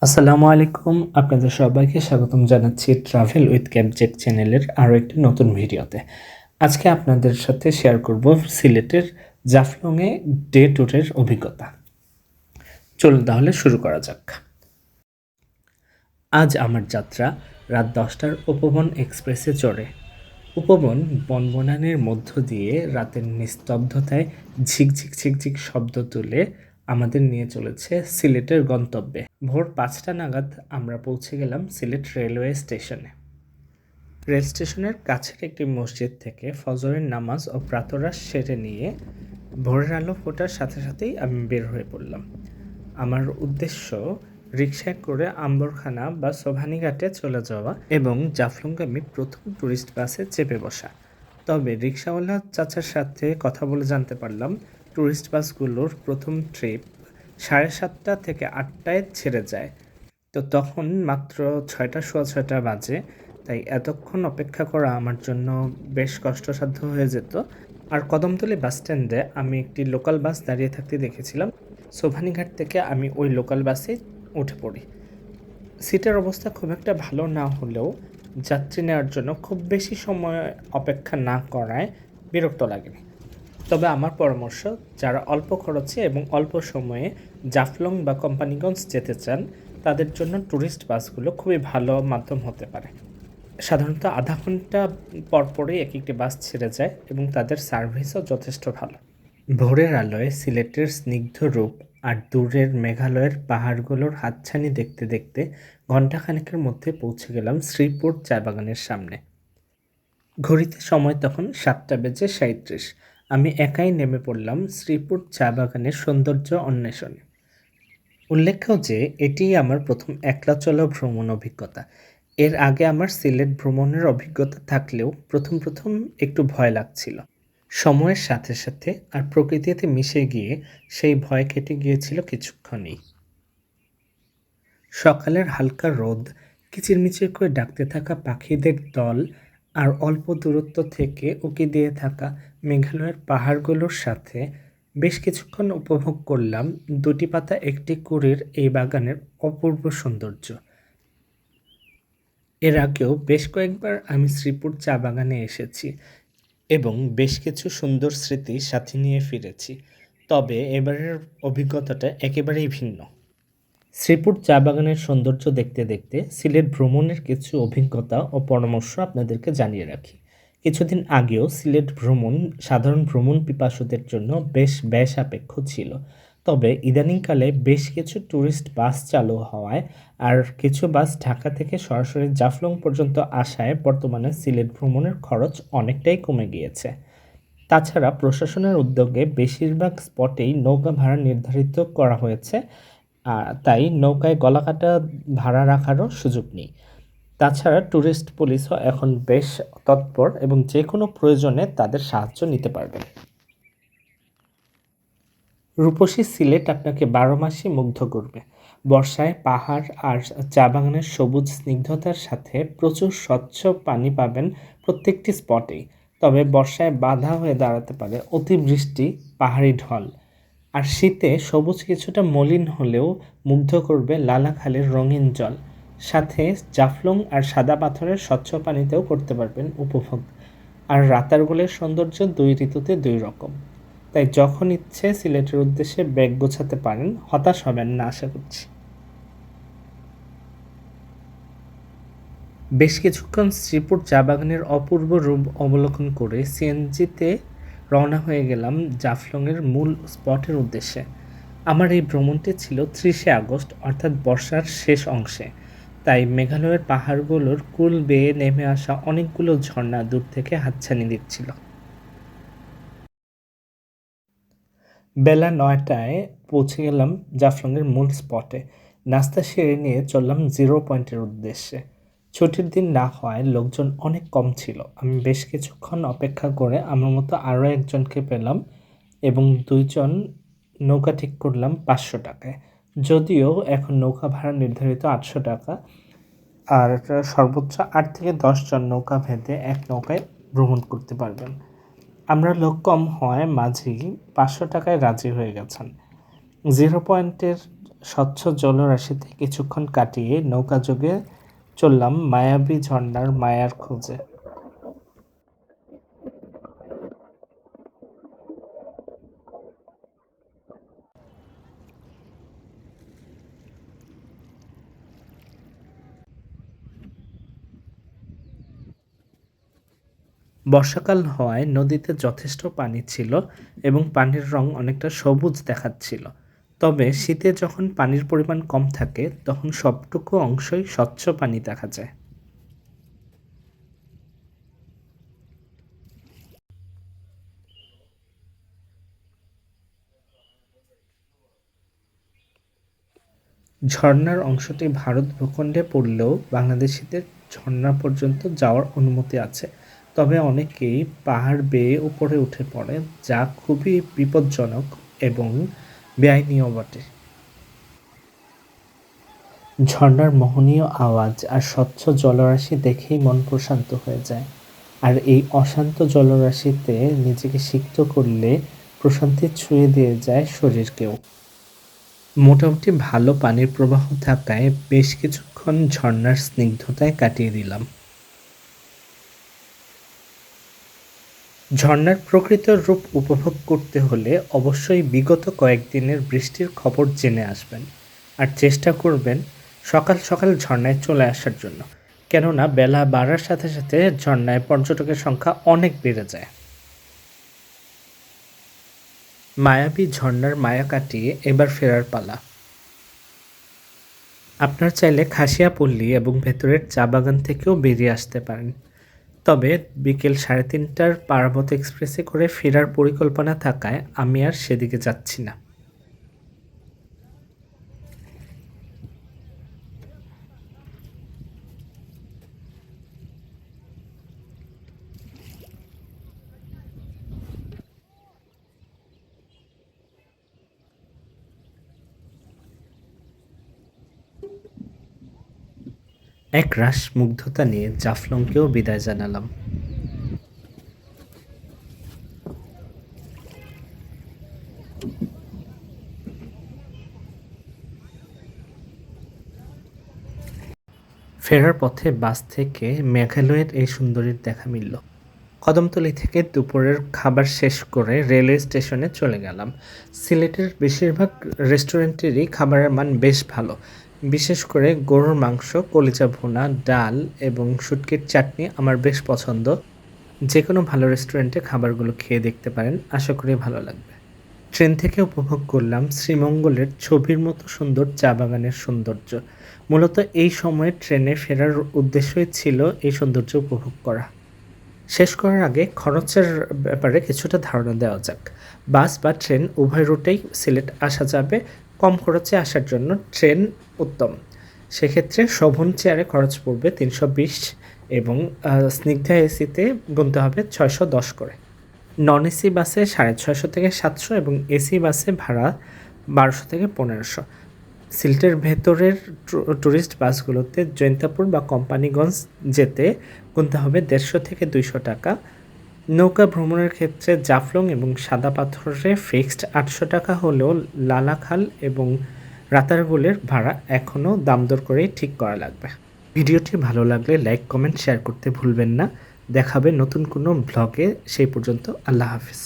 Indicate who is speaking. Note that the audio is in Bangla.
Speaker 1: আসসালামু আলাইকুম। আপনাদের সবাইকে স্বাগতম জানাচ্ছি ট্রাভেল উইথ ক্যাবজেক চ্যানেলের আরও একটি নতুন ভিডিওতে। আজকে আপনাদের সাথে শেয়ার করব সিলেটের জাফলংয়ে ডে ট্যুরের অভিজ্ঞতা। চলুন তাহলে শুরু করা যাক। আজ আমার যাত্রা রাত 10টার উপবন এক্সপ্রেসে চড়ে। উপবন বনবনানীর মধ্য দিয়ে রাতের নিস্তব্ধতায় ঝিকঝিক ঝিকঝিক শব্দ তুলে আমাদের নিয়ে চলেছে সিলেটের গন্তব্যে। ভোর 5টা নাগাদ আমরা পৌঁছে গেলাম সিলেট রেলওয়ে স্টেশনে। রেল স্টেশনের কাছের একটি মসজিদ থেকে ফজরের নামাজ ও প্রাতরাশ সেরে নিয়ে ভোরের আলো ফোটার সাথে সাথেই আমি বের হয়ে পড়লাম। আমার উদ্দেশ্য রিকশায় করে আম্বরখানা বা সোভানীঘাটে চলে যাওয়া এবং জাফলংগামী প্রথম ট্যুরিস্ট বাসে চেপে বসা। তবে রিকশাওয়ালা চাচার সাথে কথা বলে জানতে পারলাম ট্যুরিস্ট বাসগুলোর প্রথম ট্রিপ 7:30 থেকে 8টায় ছেড়ে যায়। তো তখন মাত্র 6টা সোয়া 6টা বাজে, তাই এতক্ষণ অপেক্ষা করা আমার জন্য বেশ কষ্টসাধ্য হয়ে যেত। আর কদমতলী বাস স্ট্যান্ডে আমি একটি লোকাল বাস দাঁড়িয়ে থাকতে দেখেছিলাম। সোভানীঘাট থেকে আমি ওই লোকাল বাসে উঠে পড়ি। সিটের অবস্থা খুব একটা ভালো না হলেও যাত্রী নেওয়ার জন্য খুব বেশি সময় অপেক্ষা না করায় বিরক্ত লাগেনি। তবে আমার পরামর্শ, যারা অল্প খরচে এবং অল্প সময়ে জাফলং বা কোম্পানিগঞ্জ যেতে চান তাদের জন্য ট্যুরিস্ট বাসগুলো খুবই ভালো মাধ্যম হতে পারে। সাধারণত আধা ঘন্টা পরপরই এক একটি বাস ছেড়ে যায় এবং তাদের সার্ভিসও যথেষ্ট ভালো। ভোরের আলোয় সিলেটের স্নিগ্ধ রূপ আর দূরের মেঘালয়ের পাহাড়গুলোর হাতছানি দেখতে দেখতে ঘণ্টাখানেকের মধ্যে পৌঁছে গেলাম শ্রীপুর চা বাগানের সামনে। ঘড়িতে সময় তখন 7:37। আমি একাই নেমে পড়লাম শ্রীপুর চা বাগানের সৌন্দর্য অন্বেষণে। উল্লেখ্য যে এটিই আমার প্রথম একলা চলা ভ্রমণ অভিজ্ঞতা। এর আগে আমার সিলেট ভ্রমণের অভিজ্ঞতা থাকলেও প্রথম একটু ভয় লাগছিল। সময়ের সাথে সাথে আর প্রকৃতিতে মিশে গিয়ে সেই ভয় কেটে গিয়েছিল কিছুক্ষণেই। সকালের হালকা রোদ, কিচিরমিচির করে ডাকতে থাকা পাখিদের দল আর অল্প দূরত্ব থেকে উঁকি দিয়ে থাকা মেঘালয়ের পাহাড়গুলোর সাথে বেশ কিছুক্ষণ উপভোগ করলাম দুটি পাতা একটি কুঁড়ির এই বাগানের অপূর্ব সৌন্দর্য। এর আগেও বেশ কয়েকবার আমি শ্রীপুর চা বাগানে এসেছি এবং বেশ কিছু সুন্দর স্মৃতি সাথে নিয়ে ফিরেছি। তবে এবারের অভিজ্ঞতাটা একেবারেই ভিন্ন। শ্রীপুর চা বাগানের সৌন্দর্য দেখতে দেখতে সিলেট ভ্রমণের কিছু অভিজ্ঞতা ও পরামর্শ আপনাদেরকে জানিয়ে রাখি। কিছুদিন আগেও সিলেট ভ্রমণ সাধারণ ভ্রমণ পিপাসুদের জন্য বেশ ব্যয় সাপেক্ষ ছিল। তবে ইদানিংকালে বেশ কিছু ট্যুরিস্ট বাস চালু হওয়ায় আর কিছু বাস ঢাকা থেকে সরাসরি জাফলং পর্যন্ত আসায় বর্তমানে সিলেট ভ্রমণের খরচ অনেকটাই কমে গিয়েছে। তাছাড়া প্রশাসনের উদ্যোগে বেশিরভাগ স্পটেই নৌকা ভাড়া নির্ধারিত করা হয়েছে, তাই নৌকায় গলাকাটা ভাড়া রাখারও সুযোগ নেই। তাছাড়া ট্যুরিস্ট পুলিশও এখন বেশ তৎপর এবং যে কোনো প্রয়োজনে তাদের সাহায্য নিতে পারবেন। রূপসী সিলেট আপনাকে 12 মাসই মুগ্ধ করবে। বর্ষায় পাহাড় আর চা বাগানের সবুজ স্নিগ্ধতার সাথে প্রচুর স্বচ্ছ পানি পাবেন প্রত্যেকটি স্পটেই। তবে বর্ষায় বাধা হয়ে দাঁড়াতে পারে অতিবৃষ্টি, পাহাড়ি ঢল। আর শীতে সবুজ কিছুটা মলিন হলেও মুগ্ধ করবে লালাখালের রঙিন জল। সাথে জাফলং আর সাদা পাথরের স্বচ্ছ পানিতেও করতে পারবেন উপভোগ। আর রাতারগুলের সৌন্দর্য 2 ঋতুতে 2 রকম। তাই যখন ইচ্ছে সিলেটের উদ্দেশ্যে ব্যাগ গোছাতে পারেন, হতাশ হবেন না আশা করছি। বেশ কিছুক্ষণ শ্রীপুর চা বাগানের অপূর্ব রূপ অবলোকন করে সিএনজিতে রওনা হয়ে গেলাম জাফলংয়ের মূল স্পটের উদ্দেশ্যে। আমার এই ভ্রমণটি ছিল 30শে আগস্ট, অর্থাৎ বর্ষার শেষ অংশে। তাই মেঘালয়ের পাহাড়গুলোর কুল বেয়ে নেমে আসা অনেকগুলো ঝর্ণা দূর থেকে হাতছানি দিচ্ছিল। বেলা 9টায় পৌঁছে গেলাম জাফলংয়ের মূল স্পটে। নাস্তা সেরে নিয়ে চললাম জিরো পয়েন্টের উদ্দেশ্যে। ছুটির দিন না হওয়ায় লোকজন অনেক কম ছিল। আমি বেশ কিছুক্ষণ অপেক্ষা করে আমার মতো আরও একজনকে পেলাম এবং 2 জন নৌকা ঠিক করলাম 500 টাকায়। যদিও এখন নৌকা ভাড়া নির্ধারিত 800 টাকা, আর সর্বোচ্চ 8 থেকে 10 জন নৌকা ভেদে এক নৌকায় ভ্রমণ করতে পারবেন। আমরা লোক কম হওয়ায় মাঝি 500 টাকায় রাজি হয়ে গেছেন। জিরো পয়েন্টের স্বচ্ছ জলরাশিতে কিছুক্ষণ কাটিয়ে নৌকাযোগে চললাম মায়াবী ঝর্ণার মায়ার খোঁজে। বর্ষাকাল হওয়ায় নদীতে যথেষ্ট পানি ছিল এবং পানির রং অনেকটা সবুজ দেখাচ্ছিল। তবে শীতে যখন পানির পরিমাণ কম থাকে তখন সবটুকু অংশই স্বচ্ছ পানি দেখা যায়। ঝর্ণার অংশটি ভারত ভূখণ্ডে পড়লেও বাংলাদেশিদের ঝর্ণা পর্যন্ত যাওয়ার অনুমতি আছে, তবে অনেকেই পাহাড় বেয়ে উপরে উঠে পড়ে, যা খুবই বিপজ্জনক এবং বেআইনিও বটে। ঝর্ণার মোহনীয় আওয়াজ আর স্বচ্ছ জলরাশি দেখেই মন প্রশান্ত হয়ে যায়, আর এই অশান্ত জলরাশিতে নিজেকে সিক্ত করলে প্রশান্তি ছুঁয়ে দিয়ে যায় শরীরকেও। মোটামুটি ভালো পানির প্রবাহ থাকায় বেশ কিছুক্ষণ ঝর্ণার স্নিগ্ধতায় কাটিয়ে দিলাম। ঝর্ণার প্রকৃত রূপ উপভোগ করতে হলে অবশ্যই বিগত কয়েকদিনের বৃষ্টির খবর জেনে আসবেন, আর চেষ্টা করবেন সকাল সকাল ঝর্ণায় চলে আসার জন্য, কেননা বেলা বাড়ার সাথে সাথে ঝর্ণায় পর্যটকের সংখ্যা অনেক বেড়ে যায়। মায়াবী ঝর্ণার মায়া কাটিয়ে এবার ফেরার পালা। আপনার চাইলে খাসিয়াপল্লী এবং ভেতরের চা বাগান থেকেও বেরিয়ে আসতে পারেন, তবে বিকেল 3:30টার পারাবত এক্সপ্রেসে করে ফেরার পরিকল্পনা থাকায় আমি আর সেদিকে যাচ্ছি না। এক রাশ মুগ্ধতা নিয়ে জাফলংকেও বিদায় জানালাম। ফেরার পথে বাস থেকে মেঘালয়ের এই সুন্দরীর দেখা মিলল। কদমতলী থেকে দুপুরের খাবার শেষ করে রেলওয়ে স্টেশনে চলে গেলাম। সিলেটের বেশিরভাগ রেস্টুরেন্টেরই খাবারের মান বেশ ভালো, বিশেষ করে গরুর মাংস, কলিজা ভুনা, ডাল এবং শুটকির চাটনি আমার বেশ পছন্দ। যে কোনো ভালো রেস্টুরেন্টে খাবারগুলো খেয়ে দেখতে পারেন, আশা করি ভালো লাগবে। ট্রেন থেকে উপভোগ করলাম শ্রীমঙ্গলের ছবির মতো সুন্দর চা বাগানের সৌন্দর্য। মূলত এই সময়ে ট্রেনে ফেরার উদ্দেশ্যই ছিল এই সৌন্দর্য উপভোগ করা। শেষ করার আগে খরচের ব্যাপারে কিছুটা ধারণা দেওয়া যাক। বাস বা ট্রেন উভয় রুটেই সিলেট আসা যাবে। কম খরচে আসার জন্য ট্রেন উত্তম। সেক্ষেত্রে শোভন চেয়ারে খরচ পড়বে 320 এবং স্নিগ্ধা এসিতে গুনতে হবে 610 করে। নন এসি বাসে 650 থেকে 700 এবং এসি বাসে ভাড়া 1200 থেকে 1500। সিলেটের ভেতরের ট্যুরিস্ট বাসগুলোতে জৈন্তাপুর বা কোম্পানিগঞ্জ যেতে গুনতে হবে 150 থেকে 200 টাকা। নৌকা ভ্রমণের ক্ষেত্রে জাফলং এবং সাদা পাথরে ফিক্সড 800 টাকা হলেও লালাখাল এবং রাতারগুলের ভাড়া এখনও দামদর করেই ঠিক করা লাগবে। ভিডিওটি ভালো লাগলে লাইক, কমেন্ট, শেয়ার করতে ভুলবেন না। দেখাবে নতুন কোনো ব্লগে। সেই পর্যন্ত আল্লাহ হাফিজ।